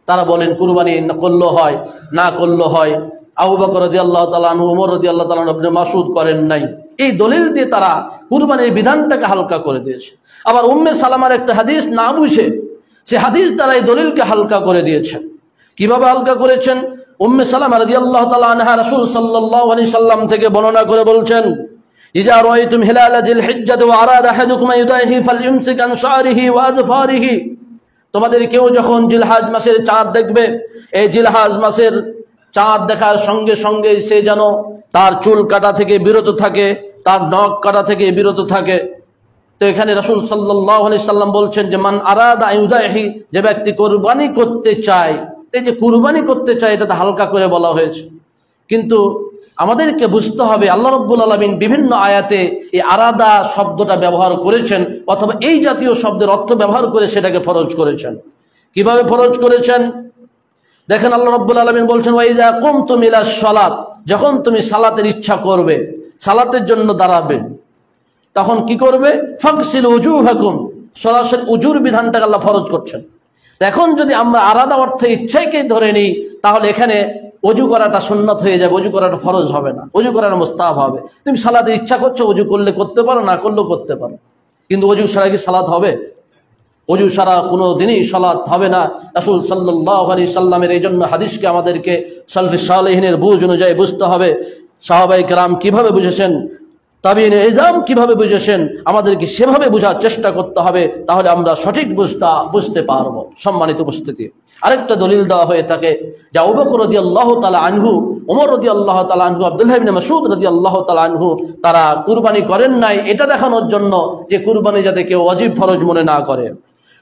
তারা বলেন কুরবানি করলে হয়, না করলে হয়, আবু বকর রাদিয়াল্লাহু তাআলা আনহু, ওমর রাদিয়াল্লাহু তাআলা আনহু, ইবনে মাসউদ করেন নাই, এই দলিল দিয়ে তারা কুরবানির বিধানটাকে হালকা করে দিয়েছে। আবার উম্মে সালামার একটা হাদিস না বুঝে সে হাদিস দ্বারা এই দলিলকে হালকা করে দিয়েছেন। কিভাবে হালকা করেছেন? উম্মে সালামা রাদিয়াল্লাহু তাআলা আনহা রাসূল সাল্লাল্লাহু আলাইহি সাল্লাম থেকে বর্ণনা করে বলছেন, ইজা রাআইতুম হিলাল যিল হিজ্জাহ ওয়া আরাদা আহাদুকুম ইউদাহি ফালইউমসিক আন শা'রিহি ওয়া আযফারিহি, তোমাদের কেউ যখন জিলহজ মাসের চাঁদ দেখবে, এই জিলহজ মাসের চাঁদ দেখার সঙ্গে সঙ্গে সে যেন তার চুল কাটা থেকে বিরত থাকে, তার নখ কাটা থেকে বিরত থাকে। তো এখানে রাসূল সাল্লাল্লাহু আলাইহি সাল্লাম বলছেন যে মান আরাদা ইউদাহি, যে ব্যক্তি কুরবানি করতে চায়, এই যে কুরবানি করতে চায় এটা তো হালকা করে বলা হয়েছে, কিন্তু আমাদেরকে বুঝতে হবে আল্লাহ রাব্বুল আলামিন বিভিন্ন আয়াতে এই আরাদা শব্দটা ব্যবহার করেছেন, অথবা এই জাতীয় শব্দের অর্থ ব্যবহার করে সেটাকে ফরজ করেছেন। কিভাবে ফরজ করেছেন দেখেন, আল্লাহ রাব্বুল আলামিন বলছেন ওয়াইজা কুমতুম ইলাস সালাত, যখন তুমি সালাতের ইচ্ছা করবে, সালাতের জন্য দাঁড়াবে, তখন কি করবে? ফাগসিলু উজুহাকুম, সরাসরি উজুর বিধানটাকে আল্লাহ ফরজ করছেন। এখন যদি আমরা আলাদা অর্থে ইচ্ছাকে ধরে নিই, তাহলে এখানে ওযু করাটা সুন্নাত হয়ে যাবে, ওযু করাটা ফরজ হবে না, ওযু করাটা মুস্তাহাব হবে। তুমি সালাতে ইচ্ছা করছো, ওযু করলে করতে পারো, না করলেও করতে পারো, কিন্তু ওযু ছাড়া কি সালাত হবে? ওযু ছাড়া কোনো দিনই সালাত হবে না। রাসূল সাল্লাল্লাহু আলাইহি সাল্লামের এই জন্য হাদিসকে আমাদেরকে সালফে সালেহিনের বুঝ অনুযায়ী বুঝতে হবে। সাহাবায়ে কেরাম কিভাবে বুঝেছেন, তাবিঈন ইজম কিভাবে বুঝেছেন, আমাদেরকে সেভাবে বোঝার চেষ্টা করতে হবে, তাহলে আমরা সঠিক বুঝতে পারবো। সম্মানিত উপস্থিতি, আরেকটা দলিল দেওয়া হয়ে থাকে যে আবু বকর রাদিয়াল্লাহু তাআলা আনহু, ওমর রাদিয়াল্লাহু তাআলা আনহু, আব্দুল্লাহ ইবনে মাসউদ রাদিয়াল্লাহু তাআলা আনহু তারা কুরবানি করেন নাই এটা দেখানোর জন্য যে কুরবানি যাতে কেউ ওয়াজিব ফরজ মনে না করে।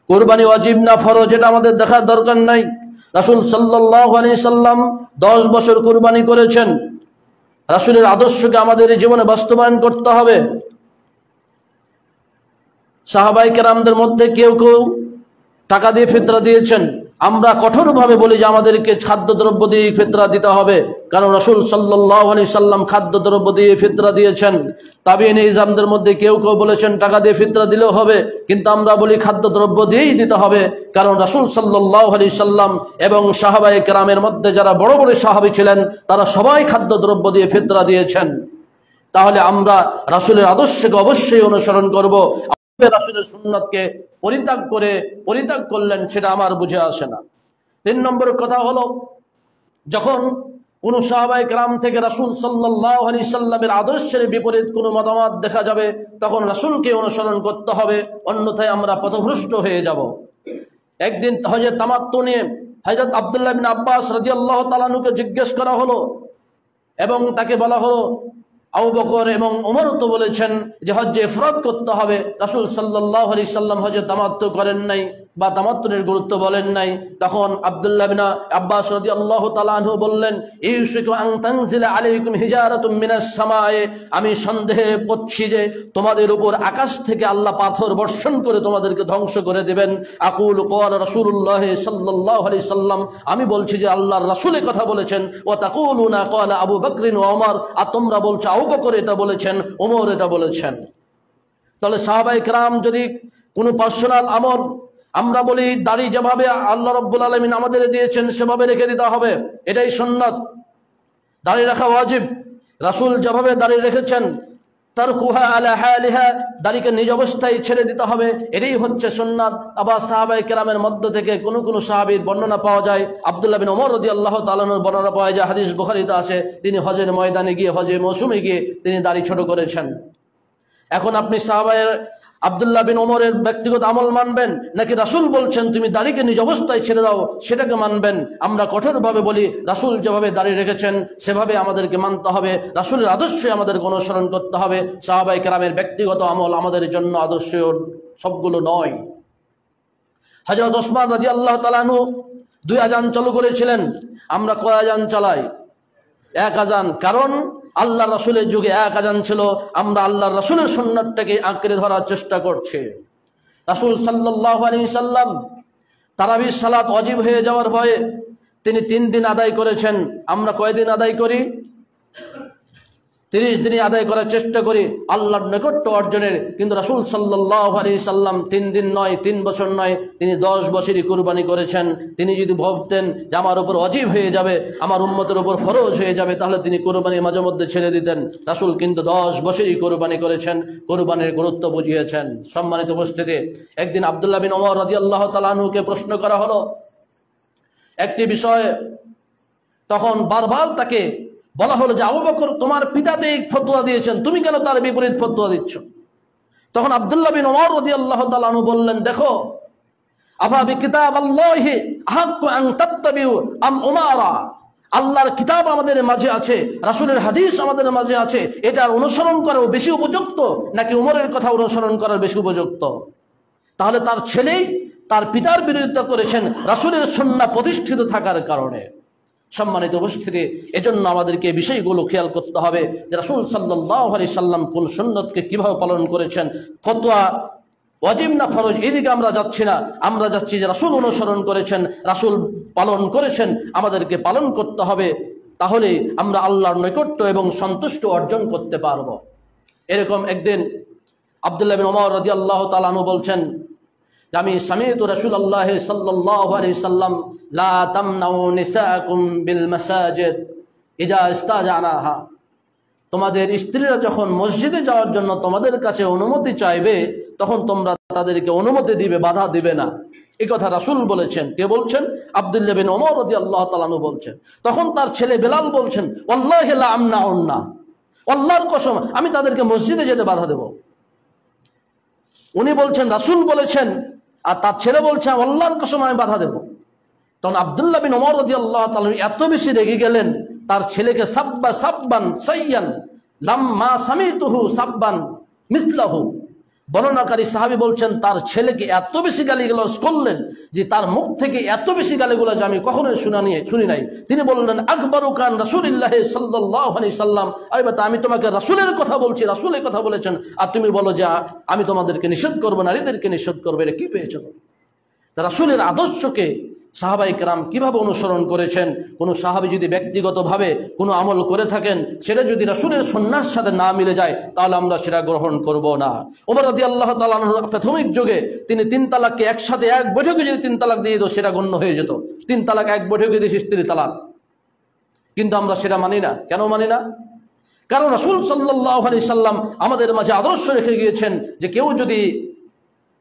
কুরবানি ওয়াজিব না ফরজ এটা আমাদের দেখার দরকার নাই। রাসূল সাল্লাল্লাহু আলাইহি সাল্লাম 10 বছর কুরবানি করেছেন। রাসূলের আদর্শকে আমাদের জীবনে বাস্তবায়ন করতে হবে। সাহাবায়ে কেরামদের মধ্যে কেউ কেউ টাকা দিয়ে ফিতরা দিয়েছেন। আমরা কঠোরভাবে বলি যে আমাদেরকে খাদ্যদ্রব্য দিয়ে ফিতরা দিতে হবে, কারণ রাসূল সাল্লাল্লাহু আলাইহি সাল্লাম খাদ্যদ্রব্য দিয়ে ফিতরা দিয়েছেন। তাবিঈন ইজমদের মধ্যে কেউ কেউ বলেছেন টাকা দিয়ে ফিতরা দিলেও হবে, কিন্তু আমরা বলি খাদ্যদ্রব্য দিয়েই দিতে হবে, কারণ রাসূল সাল্লাল্লাহু আলাইহি সাল্লাম এবং সাহাবায়ে কেরামের মধ্যে যারা বড় বড় সাহাবী ছিলেন তারা সবাই খাদ্যদ্রব্য দিয়ে ফিতরা দিয়েছেন। তাহলে আমরা রাসূলের আদর্শকে অবশ্যই অনুসরণ করব। রাসূলের সুন্নাতকে পরিত্যাগ করলেন সেটা আমার বুঝে আসে না। 3 নম্বর কথা হলো, যখন কোন সাহাবায়ে কেরাম থেকে রাসূল সাল্লাল্লাহু আলাইহি সাল্লামের আদর্শের বিপরীত কোনো মতামত দেখা যাবে, তখন রাসূলকে অনুসরণ করতে হবে, অন্যথায় আমরা পথভ্রষ্ট হয়ে যাব। একদিন হজরত তামাত্তু নিয়ে হযরত আব্দুল্লাহ ইবনে আব্বাস রাদিয়াল্লাহু তাআলা আনহুকে জিজ্ঞেস করা হলো এবং তাকে বলা হলো আবু বকর এবং ওমর তো বলেছেন যে হজ্জে ইফরাদ করতে হবে। রাসূল সাল্লাল্লাহু আলাইহি সাল্লাম হজ্জে তামাত্তু করেন নাই বা তামাত্তুনের গুরুত্ব বলেন নাই। তখন আব্দুল্লাহ বিন আব্বাস রাদিয়াল্লাহু তাআলা আনহু বললেন, ইউশিকু আন তানজিলা আলাইকুম হিজারাতুম মিনাস সামায়ে, আমি সন্দেহে পড়ছি যে তোমাদের উপর আকাশ থেকে আল্লাহ পাথর বর্ষণ করে তোমাদেরকে ধ্বংস করে দেবেন। আকুলু ক্বালা রাসূলুল্লাহ সাল্লাল্লাহু আলাইহি সাল্লাম, আমি বলছি যে আল্লাহর রাসূল এই কথা বলেছেন। ওয়া তাকুলুনা ক্বালা আবু বকর ওয়া ওমর, আর তোমরা বলছো আবু বকর এটা বলেছেন, ওমর এটা বলেছেন। তাহলে সাহাবায়ে কেরাম যদি কোনো পার্সোনাল আমল, আমরা বলি দাড়ি যেভাবে আল্লাহ রাব্বুল আলামিন আমাদের দিয়েছেন সেভাবে রেখে দিতে হবে, এটাই সুন্নাত। দাড়ি রাখা ওয়াজিব। রাসূল যেভাবে দাড়ি রেখেছেন, তারকুহা আলা হালিহা, দাড়িকে নিজ অবস্থায় ছেড়ে দিতে হবে, এটাই হচ্ছে সুন্নাত। আবার সাহাবায়ে কেরামের মধ্য থেকে কোন সাহাবীর বর্ণনা পাওয়া যায়, আব্দুল্লাহ বিন ওমর রাদিয়াল্লাহু তাআলা আনহুর বর্ণনা পাওয়া যায়, হাদিস বুখারীতে আছে, তিনি হজের ময়দানে গিয়ে, হজে মৌসুমে গিয়ে তিনি দাড়ি ছোট করেছেন। এখন আপনি সাহাবায়ে আব্দুল্লাহ বিন ওমরের ব্যক্তিগত আমল মানবেন, নাকি রাসূল বলছেন তুমি দাড়িকে নিজ অবস্থায় ছেড়ে দাও সেটাকে মানবেন? আমরা কঠোরভাবে বলি রাসূল যেভাবে দাড়ি রেখেছেন সেভাবে আমাদেরকে মানতে হবে, রাসূলের আদর্শে আমাদেরকে অনুসরণ করতে হবে। সাহাবায়ে কেরামের ব্যক্তিগত আমল আমাদের জন্য আদর্শ সবগুলো নয়। হযরত ওসমান রাদিয়াল্লাহু তাআলা আনহু 2 আযান চালু করেছিলেন। আমরা কয় আযান চালাই? 1 আযান। কারণ আল্লাহ রাসূলের যুগে 1 আযান ছিল। আমরা আল্লাহর রাসূলের সুন্নাতটাকে আঁকড়ে ধরার চেষ্টা করছি। রাসূল সাল্লাল্লাহু আলাইহি সাল্লাম তারাবির সালাত ওয়াজিব হয়ে যাওয়ার ভয়ে তিনি 3 দিন আদায় করেছেন। আমরা কয়দিন আদায় করি? 30 দিনই আদায় করার চেষ্টা করি আল্লাহর নৈকট্য অর্জনের। কিন্তু রাসূল সাল্লাল্লাহু আলাইহি সাল্লাম 3 দিন নয়, 3 বছর নয়, তিনি 10 বছরই কুরবানি করেছেন। তিনি যদি ভাবতেন যে আমার উপর ওয়াজিব হয়ে যাবে, আমার উম্মতের উপর ফরজ হয়ে যাবে, তাহলে তিনি কুরবানি মাঝে মধ্যে ছেড়ে দিতেন। রাসূল কিন্তু 10 বছরই কুরবানি করেছেন, কুরবানির গুরুত্ব বুঝিয়েছেন। সম্মানিত উপস্থিতি, একদিন আব্দুল্লাহ বিন ওমর রাদিয়াল্লাহু তাআলা আনহুকে প্রশ্ন করা হলো একটি বিষয়ে। তখন বারবার তাকে বলা হলো যে আবু বকর তোমার পিতাতে এই ফতোয়া দিয়েছেন, তুমি কেন তার বিপরীত ফতোয়া দিচ্ছ? তখন আব্দুল্লাহ বিন ওমর রাদিয়াল্লাহু তাআলা আনহু বললেন, দেখো, আফা বিকিতাবাল্লাহি আহাক্কু আন তাত্তাবিউ আম উমারা, আল্লাহর কিতাব আমাদের মাঝে আছে, রাসূলের হাদিস আমাদের মাঝে আছে, এটার অনুসরণ করা বেশি উপযুক্ত নাকি উমরের কথা অনুসরণ করার বেশি উপযুক্ত? তাহলে তার ছেলেই তার পিতার বিরোধিতা করেছেন রাসূলের সুন্নাহ প্রতিষ্ঠিত থাকার কারণে। সম্মানিত উপস্থিতি, এজন্য আমাদেরকে এই বিষয়গুলো খেয়াল করতে হবে যে রাসূল সাল্লাল্লাহু আলাইহি সাল্লাম কোন সুন্নতকে কিভাবে পালন করেছেন। ফতোয়া ওয়াজিব না ফরজ এদিকে আমরা যাচ্ছি না, আমরা যাচ্ছি যে রাসূল অনুসরণ করেছেন, রাসূল পালন করেছেন, আমাদেরকে পালন করতে হবে। তাহলে আমরা আল্লাহর নৈকট্য এবং সন্তুষ্ট অর্জন করতে পারব। এরকম একদিন আব্দুল্লাহ বিন ওমর রাদিয়াল্লাহু তাআলা আনহু বলছেন যে আমি সামি'তু রাসূলুল্লাহ সাল্লাল্লাহু আলাইহি সাল্লাম লা তামনাউ নিসাআকুম বিল মাসাজিদ ইযা ইস্তাজানাহা, তোমাদের স্ত্রীরা যখন মসজিদে যাওয়ার জন্য তোমাদের কাছে অনুমতি চাইবে তখন তোমরা তাদেরকে অনুমতি দিবে, বাধা দিবে না। এই কথা রাসূল বলেছেন। কে বলছেন? আব্দুল্লাহ বিন ওমর রাদিয়াল্লাহু তাআলা আনহু বলছেন। তখন তার ছেলে বেলাল বলছেন, ওয়াল্লাহি লা আমনাউন্না, আল্লাহর কসম আমি তাদেরকে মসজিদে যেতে বাধা দেব। উনি বলছেন রাসূল বলেছেন, আর তার ছেলে বলছে আল্লাহর কসম আমি বাধা দেব। তখন আব্দুল্লাহ বিন ওমর রাদিয়াল্লাহু তাআলা এত বেশি রেগে গেলেন, তার ছেলেকে সাব্বা সাব্বান সাইয়ান লাম্মা সামিতুহু সাব্বান মিসলাহু। বর্ণনাকারী সাহাবী বলছেন তার ছেলেকে এত বেশি গালিগালাজ করলেন যে তার মুখ থেকে এত বেশি গালিগালাজ আমি কখনোই শুনি নাই। তিনি বললেন, আকবরু কান রাসূলুল্লাহ সাল্লাল্লাহু আলাইহি সাল্লাম, আমি তোমাকে রাসূলের কথা বলছি, রাসূলের কথা বলেছেন, আর তুমি বলো যে আমি তোমাদেরকে নিষেধ করবো, নারীদেরকে নিষেধ করবো, এটা কি পেয়েছ? রাসূলের আদর্শকে সাহাবায়ে কেরাম কিভাবে অনুসরণ করেছেন। কোনো সাহাবী যদি ব্যক্তিগতভাবে কোনো আমল করে থাকেন, সেটা যদি রাসূলের সুন্নাহর সাথে না মিলে যায় তাহলে আমরা সেটা গ্রহণ করব না। ওমর রাদিয়াল্লাহু তাআলা আনহু প্রাথমিক যুগে তিনি 3 তালাককে একসাথে এক বৈঠকে যদি 3 তালাক দিয়ে দিত সেটা গণ্য হয়ে যেত। 3 তালাক এক বৈঠকে দিয়ে স্ত্রী তালাক। কিন্তু আমরা সেটা মানি না। কেন মানি না? কারণ রাসূল সাল্লাল্লাহু আলাইহি সাল্লাম আমাদের মাঝে আদর্শ রেখে গিয়েছেন যে কেউ যদি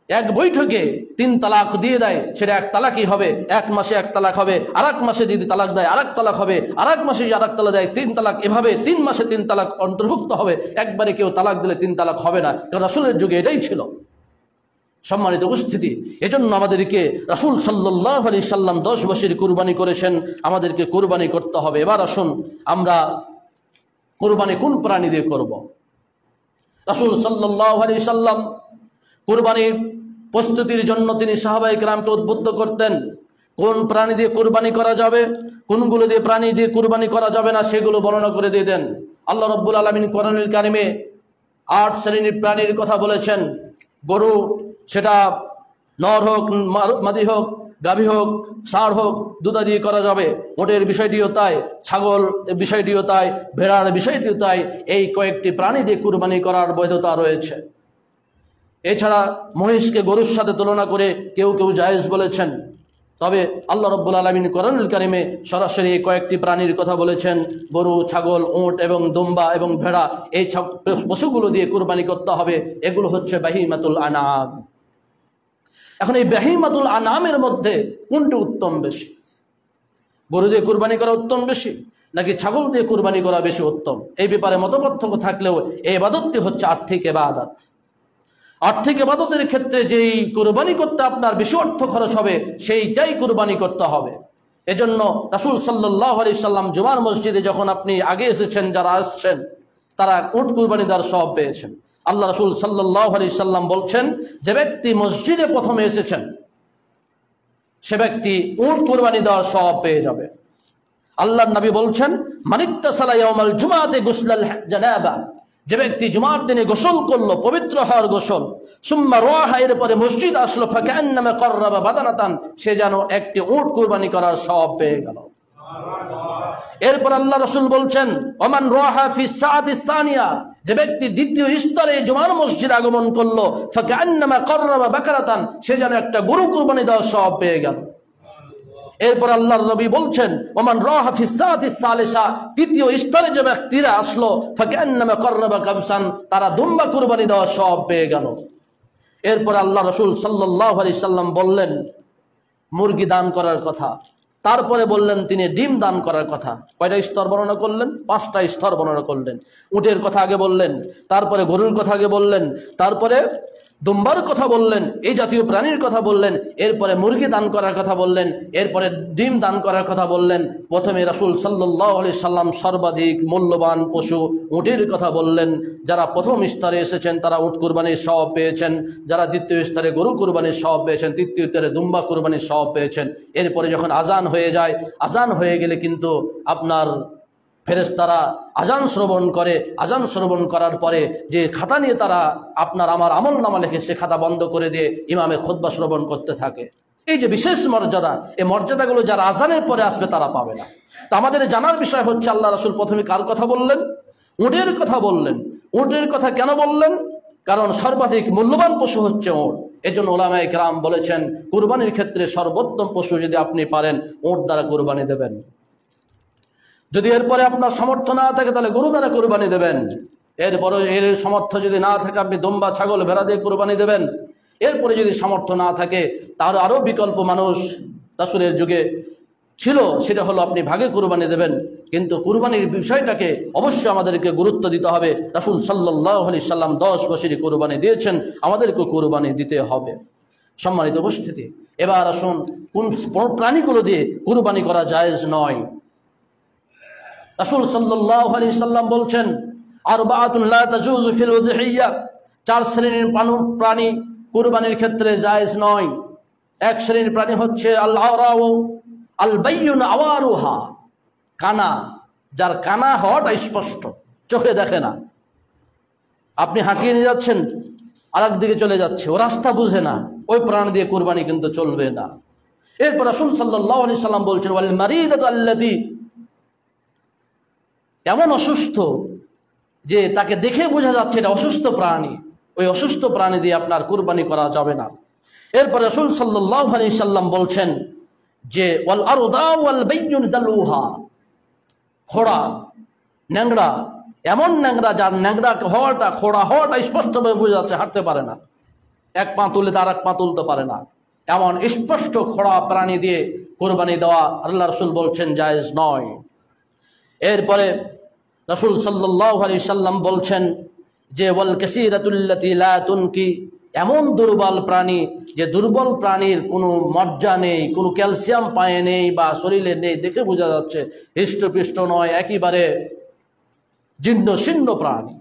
এক বৈঠকে 3 তালাক দিয়ে দেয় সেটা 1 তালাকই হবে। 1 মাসে 1 তালাক হবে, আরেক মাসে যদি তালাক দেয় আরেক তালাক হবে, আরেক মাসে যদি আরেক তালাক দেয় 3 তালাক, এভাবে 3 মাসে 3 তালাক অন্তর্ভুক্ত হবে। একবারে কেউ তালাক দিলে 3 তালাক হবে না, কারণ রাসূলের যুগে এটাই ছিল। সম্মানিত উপস্থিতি, এজন্য আমাদেরকে রাসূল সাল্লাল্লাহু আলাইহি সাল্লাম 10 বছর কুরবানি করেছেন, আমাদেরকে কুরবানি করতে হবে। এবার আসুন আমরা কুরবানি কোন প্রাণী দিয়ে করব। রাসূল সাল্লাল্লাহু আলাইহি সাল্লাম কুরবানির প্রস্তুতির জন্য তিনি সাহাবায়ে কেরামকে উদ্বুদ্ধ করতেন। কোন প্রাণী দিয়ে কুরবানি করা যাবে, কোনগুলো দিয়ে প্রাণী দিয়ে কুরবানি করা যাবে না, সেগুলো বর্ণনা করে দিয়ে দেন। আল্লাহ রাব্বুল আলামিন কোরআনুল কারিমে 8 শ্রেণীর প্রাণীর কথা বলেছেন। গরু, সেটা নর হোক, মাদি হোক, গাভী হোক, ষাঁড় হোক, দুধা দিয়ে করা যাবে। ওটের বিষয়টিও তাই, ছাগল বিষয়টিও তাই, ভেড়ার বিষয়টিও তাই। এই কয়েকটি প্রাণী দিয়ে কুরবানি করার বৈধতা রয়েছে। এছাড়া মহিষকে গরুর সাথে তুলনা করে কেউ কেউ জায়েজ বলেছেন। তবে আল্লাহ রাব্বুল আলামিন কোরআনুল কারিমে সরাসরি এই কয়েকটি প্রাণীর কথা বলেছেন। গরু, ছাগল, উট এবং দুম্বা এবং ভেড়া, এই পশুগুলো দিয়ে কুরবানি করতে হবে। এগুলো হচ্ছে বাহিমাতুল আনাম। এখন এই বাহিমাতুল আনামের মধ্যে কোনটি উত্তম বেশি? গরু দিয়ে কুরবানি করা উত্তম বেশি নাকি ছাগল দিয়ে কুরবানি করা বেশি উত্তম? এই ব্যাপারে মতপার্থক্য থাকলেও এই ইবাদতটি হচ্ছে আর্থিক ইবাদত। আর্থিক ইবাদতের ক্ষেত্রে যেই কুরবানি করতে আপনার বেশি অর্থ খরচ হবে, সেইটাই কুরবানি করতে হবে। এজন্য রাসূল সাল্লাল্লাহু আলাইহি সাল্লাম জুমার মসজিদে যখন আপনি আগে এসেছেন, যারা আসছেন তারা উট কুরবানি দেওয়ার সওয়াব পেয়েছেন। আল্লাহ রাসূল সাল্লাল্লাহু আলাইহি সাল্লাম বলছেন, যে ব্যক্তি মসজিদে প্রথমে এসেছেন সে ব্যক্তি উট কুরবানি দেওয়ার সওয়াব পেয়ে যাবে। আল্লাহর নবী বলছেন, মানিত্তাসালা ইয়াউমাল জুমাআতি গুসলাল জানাবা, যে ব্যক্তি জুমার দিনে গোসল করলো, পবিত্র হওয়ার গোসল, সুম্মা রাহা, এরপরে মসজিদ আসলো, ফাকান্নামা কাররাবা বাদানাতান, সে যেন একটি উট কুরবানি করার সওয়াব পেয়ে গেল। এরপর আল্লাহ রাসূল বলছেন, ওমান রাহা ফি সাআতি সানিয়া, যে ব্যক্তি দ্বিতীয় স্তরে জুমার মসজিদ আগমন করলো, ফাকান্নামা কাররাবা বাকারাতান, সে যেন একটা গরু কুরবানি দেওয়ার সওয়াব পেয়ে গেল। এরপর আল্লাহর নবী বলছেন, ওমান রাহা ফি সাআতি সালিসা, তৃতীয় স্তরে যে ব্যক্তিরা আসলো, ফাকান্নামা কাররাবা কাবসান, তারা দুম্বা কুরবানি দেওয়ার সওয়াব পেয়ে গেল। এরপর আল্লাহ রাসূল সাল্লাল্লাহু আলাইহি সাল্লাম বললেন মুরগি দান করার কথা। তারপরে বললেন তিনি ডিম দান করার কথা। কয়টা স্তর বর্ণনা করলেন? 5টা স্তর বর্ণনা করলেন। উটের কথা আগে বললেন, তারপরে গরুর কথা আগে বললেন, তারপরে দুম্বার কথা বললেন, এই জাতীয় প্রাণীর কথা বললেন, এরপরে মুরগি দান করার কথা বললেন, এরপরে ডিম দান করার কথা বললেন। প্রথমে রাসূল সাল্লাল্লাহু আলাইহি সাল্লাম সর্বাধিক মূল্যবান পশু উটের কথা বললেন। যারা প্রথম স্তরে এসেছেন তারা উট কুরবানির সওয়াব পেয়েছেন, যারা দ্বিতীয় স্তরে গরু কুরবানির সওয়াব পেয়েছেন, তৃতীয় স্তরে দুম্বা কুরবানির সওয়াব পেয়েছেন। এরপরে যখন আজান হয়ে যায়, আজান হয়ে গেলে কিন্তু আপনার ফেরেশতারা আজান শ্রবণ করে। আজান শ্রবণ করার পরে যে খাতা নিয়ে তারা আপনার আমার আমল নামা লেখে, সে খাতা বন্ধ করে দিয়ে ইমামের খুতবা শ্রবণ করতে থাকে। এই যে বিশেষ মর্যাদা, এই মর্যাদাগুলো যারা আজানের পরে আসবে তারা পাবে না। তো আমাদের জানার বিষয় হচ্ছে, আল্লাহ রাসূল প্রথমে কার কথা বললেন? উটের কথা বললেন। উটের কথা কেন বললেন? কারণ সর্বাধিক মূল্যবান পশু হচ্ছে উট। এজন্য উলামায়ে কেরাম বলেছেন, কুরবানির ক্ষেত্রে সর্বোত্তম পশু যদি আপনি পারেন, উট দ্বারা কুরবানি দেবেন। যদি এরপরে আপনার সামর্থ্য না থাকে তাহলে গরু দ্বারা কুরবানি দেবেন। এরপরে এর সামর্থ্য যদি না থাকে আপনি দুম্বা, ছাগল, ভেড়া দিয়ে কুরবানি দেবেন। এরপরে যদি সামর্থ্য না থাকে তার আরো বিকল্প মানুষ রাসূলের যুগে ছিল, সেটা হলো আপনি ভাগে কুরবানি দেবেন। কিন্তু কুরবানির বিষয়টাকে অবশ্যই আমাদেরকে গুরুত্ব দিতে হবে। রাসূল সাল্লাল্লাহু আলাইহি সাল্লাম 10 বছরই কুরবানি দিয়েছেন, আমাদেরকে কুরবানি দিতে হবে। সম্মানিত উপস্থিতি, এবার আসুন কোন প্রাণীগুলো দিয়ে কুরবানি করা জায়েজ নয়। রাসূল সাল্লাল্লাহু আলাইহি সাল্লাম বলছেন, আরবাআতুন লা তাজুজু ফিল উযহিয়া, 4 শ্রেণীর প্রাণী কুরবানির ক্ষেত্রে জায়েজ নয়। এক শ্রেণীর প্রাণী হচ্ছে আল আওরাউ আল বাyyিন আওয়ারুহা, কানা, যার কানা হওয়াটা স্পষ্ট, চোখে দেখে না। আপনি হাঁকিয়ে নিয়ে যাচ্ছেন, আরেক দিকে চলে যাচ্ছে, ও রাস্তা বুঝে না, ওই প্রাণী দিয়ে কুরবানি কিন্তু চলবে না। এরপর রাসূল সাল্লাল্লাহু আলাইহি সাল্লাম বলছেন, ওয়াল মারিদাতু আল্লাতী, এমন অসুস্থ যে তাকে দেখে বোঝা যাচ্ছে এটা অসুস্থ প্রাণী, ওই অসুস্থ প্রাণী দিয়ে আপনার কুরবানি করা যাবে না। এরপর রাসূল সাল্লাল্লাহু আলাইহি সাল্লাম বলছেন যে ওয়াল আরদা ওয়াল বাyyিন দালুহা, খোড়া, ন্যাংরা, এমন ন্যাংরা যার ন্যাংরা হওয়াটা, খোড়া হওয়াটা স্পষ্টভাবে বোঝা যাচ্ছে, হাঁটতে পারে না, এক পা তুলে তার এক পা তুলতে পারে না, এমন স্পষ্ট খোড়া প্রাণী দিয়ে কুরবানি দেওয়া আল্লাহ রাসূল বলছেন জায়েজ নয়। এরপরে রাসূল সাল্লাল্লাহু আলাইহি সাল্লাম বলছেন যে ওয়াল কাসীরাতুল্লাতী লা তুনকি, এমন দুর্বল প্রাণী যে দুর্বল প্রাণীর কোনো মজ্জা নেই, কোনো ক্যালসিয়াম পায়ে নেই বা শরীরে নেই, দেখে বোঝা যাচ্ছে হৃষ্টপুষ্ট নয়, একেবারে জীর্ণ শীর্ণ প্রাণী,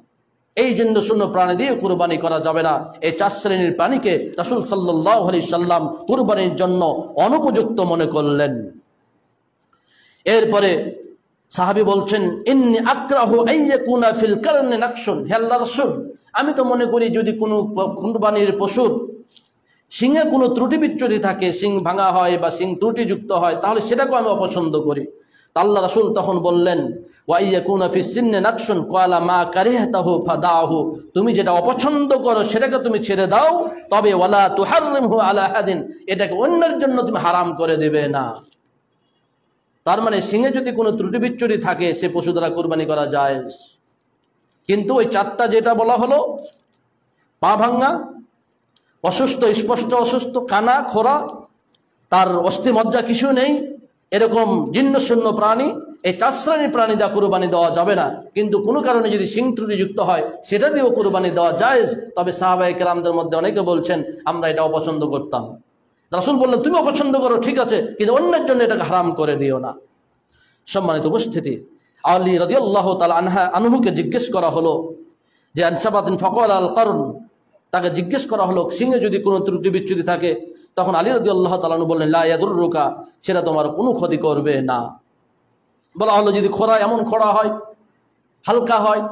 এই জীর্ণ শীর্ণ প্রাণী দিয়ে কুরবানি করা যাবে না। এই 4 শ্রেণীর প্রাণীকে রাসূল সাল্লাল্লাহু আলাইহি সাল্লাম কুরবানির জন্য অনুপযুক্ত মনে করলেন। এরপরে সাহাবী বলছেন, ইন্নী আকরাহু আইয়াকুনা ফিল কারনি নাকশুন, হে আল্লাহর রাসূল, আমি তো মনে করি যদি কোনো কুরবানির পশুর সিংহে কোনো ত্রুটি বিচ্যুতি থাকে, সিং ভাঙা হয় বা সিং ত্রুটিযুক্ত হয়, তাহলে সেটাকে আমি অপছন্দ করি। আল্লাহ রাসূল তখন বললেন, ওয়া ইয়াকুনা ফিস সিন্নি নাকশুন ক্বালা মা কারিহতাহু ফাদাহু, তুমি যেটা অপছন্দ করো সেটাকে তুমি ছেড়ে দাও, তবে ওয়ালা তুহাররিমহু আলা আহাদিন, এটাকে অন্যের জন্য তুমি হারাম করে দেবে না। তার মানে সিংহে যদি কোনো ত্রুটি বিচ্যুতি থাকে সে পশু দ্বারা কুরবানি করা যায়। কিন্তু ওই 4টা যেটা বলা হলো, পা ভাঙা, অসুস্থ, স্পষ্ট অসুস্থ, কানা খোরা, তার অস্থি মজ্জা কিছু নেই, এরকম জীর্ণ শীর্ণ প্রাণী, এই 4 শ্রেণীর প্রাণী দ্বারা কুরবানি দেওয়া যাবে না। কিন্তু কোনো কারণে যদি সিং ত্রুটিযুক্ত হয় সেটা দিয়েও কুরবানি দেওয়া জায়েজ। তবে সাহাবায়ে কেরামদের মধ্যে অনেকে বলছেন আমরা এটা অপছন্দ করতাম। রাসূল বললেন, তুমি অপছন্দ করো ঠিক আছে, কিন্তু অন্যের জন্য এটাকে হারাম করে দিও না। সম্মানিত উপস্থিতি, আলী রাদিয়াল্লাহু তাআলা আনহুকে জিজ্ঞেস করা হলো যে আনসাবাতিন ফাকাল আল কারন, তাকে জিজ্ঞেস করা হলো সিংহে যদি কোনো ত্রুটি বিচ্যুতি থাকে, তখন আলী রাদিয়াল্লাহু তাআলা আনহু বললেন, লা ইয়াদুররুকা, সেটা তোমার কোনো ক্ষতি করবে না। বলা হলো যদি খোরা এমন খোরা হয়, হালকা হয়,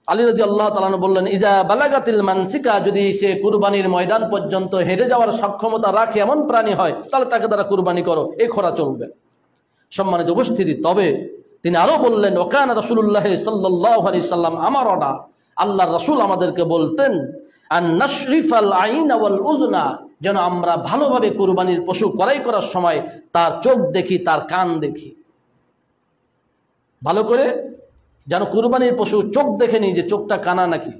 আলী রাদিয়াল্লাহু তাআলা আনহু বললেন, ইজা বালাগাতিল মানসিকা, যদি সে কুরবানির ময়দান পর্যন্ত হেঁটে যাওয়ার সক্ষমতা রাখে এমন প্রাণী হয়, তাহলে তাকে দ্বারা কুরবানি করো, এই খোরা চলবে। সম্মানিত উপস্থিতি, তবে তিনি আরো বললেন, ওয়াকানা রাসূলুল্লাহ সাল্লাল্লাহু আলাইহি সাল্লাম আমারনা, আল্লাহর রাসূল আমাদেরকে বলতেন, আন নাশরিফাল আইন ওয়াল উযনা, যেন আমরা ভালোভাবে কুরবানির পশু ক্রয় করার সময় তার চোখ দেখি, তার কান দেখি, ভালো করে যেন কুরবানির পশু চোখ দেখে নি যে চোখটা কানা নাকি,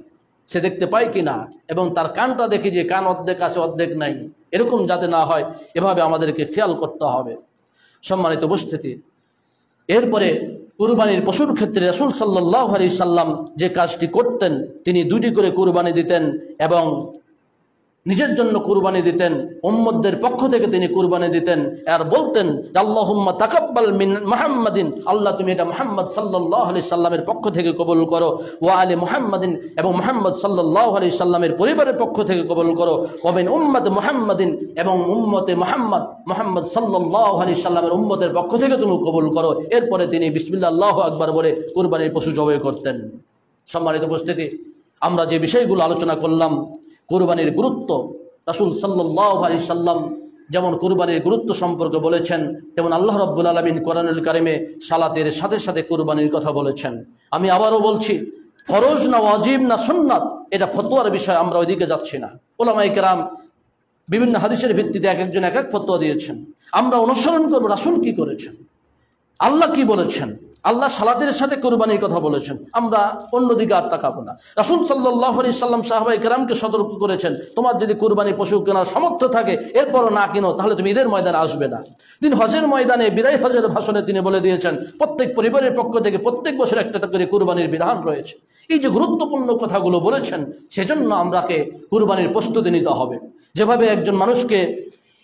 সে দেখতে পায় কিনা, এবং তার কানটা দেখি যে কান অর্ধেক আছে অর্ধেক নাই, এরকম যাতে না হয় এভাবে আমাদেরকে খেয়াল করতে হবে। সম্মানিত উপস্থিতি, এরপরে কুরবানির পশুর ক্ষেত্রে রাসূল সাল্লাল্লাহু আলাইহি সাল্লাম যে কাজটি করতেন, তিনি 2টি করে কুরবানি দিতেন এবং নিজের জন্য কুরবানি দিতেন, উম্মতদের পক্ষ থেকে তিনি কুরবানি দিতেন, আর বলতেন আল্লাহুম্মা তাকাব্বাল মিন মুহাম্মাদিন, আল্লাহ তুমি এটা মুহাম্মদ সাল্লাল্লাহু আলাইহি সাল্লামের পক্ষ থেকে কবুল করো, ওয়া আলি মুহাম্মাদিন, এবং মুহাম্মদ সাল্লাল্লাহু আলাইহি সাল্লামের পরিবারের পক্ষ থেকে কবুল করো, ওয়া মিন উম্মতি মুহাম্মাদিন, এবং উম্মতে মুহাম্মদ সাল্লাল্লাহু আলাইহি সাল্লামের উম্মতের পক্ষ থেকে তুমি কবুল করো। এরপরে তিনি বিসমিল্লাহ আল্লাহু আকবার বলে কুরবানির পশু জবাই করতেন। সম্মানিত উপস্থিতি, আমরা যে বিষয়গুলো আলোচনা করলাম, কুরবানির গুরুত্ব, রাসূল সাল্লাল্লাহু আলাইহি সাল্লাম যেমন কুরবানির গুরুত্ব সম্পর্কে বলেছেন, তেমন আল্লাহ রাব্বুল আলামিন কোরআনুল কারিমে সালাতের সাথে সাথে কুরবানির কথা বলেছেন। আমি আবারও বলছি, ফরজ না ওয়াজিব না সুন্নাত, এটা ফতোয়ার বিষয়, আমরা ওইদিকে যাচ্ছি না। উলামায়ে কেরাম বিভিন্ন হাদিসের ভিত্তিতে এক একজন এক এক ফতোয়া দিয়েছেন। আমরা অনুসরণ করব রাসূল কি করেছেন, আল্লাহ কি বলেছেন। আল্লাহ সালাতের সাথে কুরবানির কথা বলেছেন, আমরা অন্যদিকে আর তাকাবো না। রাসূল সাল্লাল্লাহু আলাইহি সাল্লাম সাহাবায়ে কেরামকে সতর্ক করেছেন, তোমার যদি কুরবানি পশু কেনার সামর্থ্য থাকে এরপরও না কিনো, তাহলে তুমি ঈদের ময়দানে আসবে না। তিনি হজের ময়দানে বিদায় হজের ভাষণে তিনি বলে দিয়েছেন, প্রত্যেক পরিবারের পক্ষ থেকে প্রত্যেক বছর একটা করে কুরবানির বিধান রয়েছে। এই যে গুরুত্বপূর্ণ কথাগুলো বলেছেন, সেজন্য আমরাকে কুরবানির প্রস্তুতি নিতে হবে। যেভাবে একজন মানুষকে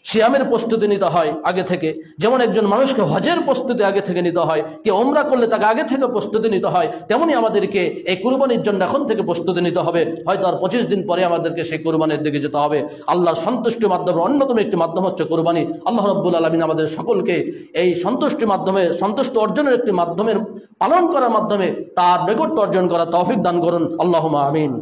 সিয়ামের প্রস্তুতি নিতে হয় আগে থেকে, যেমন একজন মানুষকে হজের প্রস্তুতি আগে থেকে নিতে হয়, কে ওমরা করলে তাকে আগে থেকে প্রস্তুতি নিতে হয়, তেমনি আমাদেরকে এই কুরবানির জন্য এখন থেকে প্রস্তুতি নিতে হবে। হয়তো আর 25 দিন পরে আমাদেরকে সেই কুরবানির দিকে যেতে হবে। আল্লাহর সন্তুষ্টির মাধ্যমে অন্যতম একটি মাধ্যম হচ্ছে কুরবানি। আল্লাহ রাব্বুল আলামিন আমাদের সকলকে এই সন্তুষ্টির মাধ্যমে, সন্তুষ্ট অর্জনের একটি মাধ্যমের পালন করার মাধ্যমে তার নৈকট্য অর্জন করার তৌফিক দান করুন। আল্লাহুম্মা আমিন।